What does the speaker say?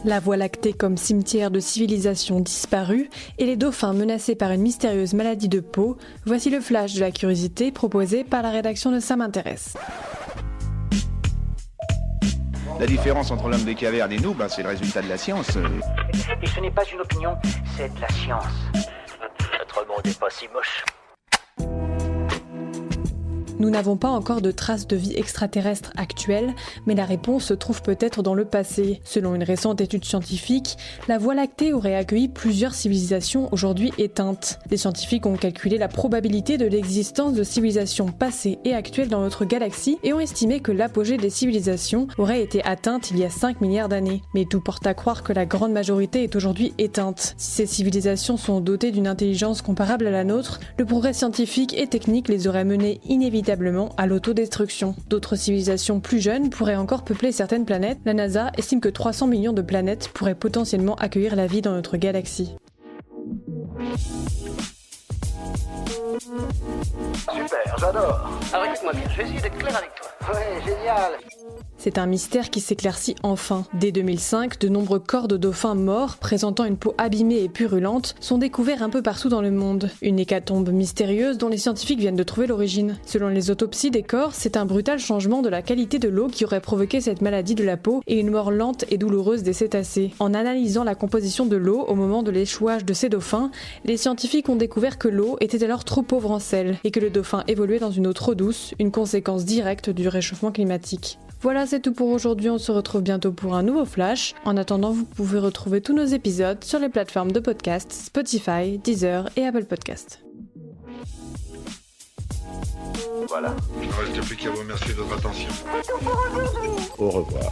La Voie lactée comme cimetière de civilisations disparues et les dauphins menacés par une mystérieuse maladie de peau, voici le flash de la curiosité proposé par la rédaction de Ça m'intéresse. La différence entre l'homme des cavernes et nous, c'est le résultat de la science. Et ce n'est pas une opinion, c'est de la science. Notre monde n'est pas si moche. Nous n'avons pas encore de traces de vie extraterrestre actuelle, mais la réponse se trouve peut-être dans le passé. Selon une récente étude scientifique, la Voie lactée aurait accueilli plusieurs civilisations aujourd'hui éteintes. Les scientifiques ont calculé la probabilité de l'existence de civilisations passées et actuelles dans notre galaxie et ont estimé que l'apogée des civilisations aurait été atteinte il y a 5 milliards d'années. Mais tout porte à croire que la grande majorité est aujourd'hui éteinte. Si ces civilisations sont dotées d'une intelligence comparable à la nôtre, le progrès scientifique et technique les aurait menées inévitablement à l'autodestruction. D'autres civilisations plus jeunes pourraient encore peupler certaines planètes. La NASA estime que 300 millions de planètes pourraient potentiellement accueillir la vie dans notre galaxie. Super, j'adore. Alors écoute-moi bien, je vais essayer d'être clair avec toi. Ouais, génial. C'est un mystère qui s'éclaircit enfin. Dès 2005, de nombreux corps de dauphins morts, présentant une peau abîmée et purulente, sont découverts un peu partout dans le monde. Une hécatombe mystérieuse dont les scientifiques viennent de trouver l'origine. Selon les autopsies des corps, c'est un brutal changement de la qualité de l'eau qui aurait provoqué cette maladie de la peau et une mort lente et douloureuse des cétacés. En analysant la composition de l'eau au moment de l'échouage de ces dauphins, les scientifiques ont découvert que l'eau était alors trop pauvre en sel et que le dauphin évoluait dans une eau trop douce, une conséquence directe du réchauffement climatique. Voilà, c'est tout pour aujourd'hui, on se retrouve bientôt pour un nouveau flash. En attendant, vous pouvez retrouver tous nos épisodes sur les plateformes de podcast, Spotify, Deezer et Apple Podcast. Voilà. Il ne reste plus qu'à vous remercier de votre attention. Au revoir.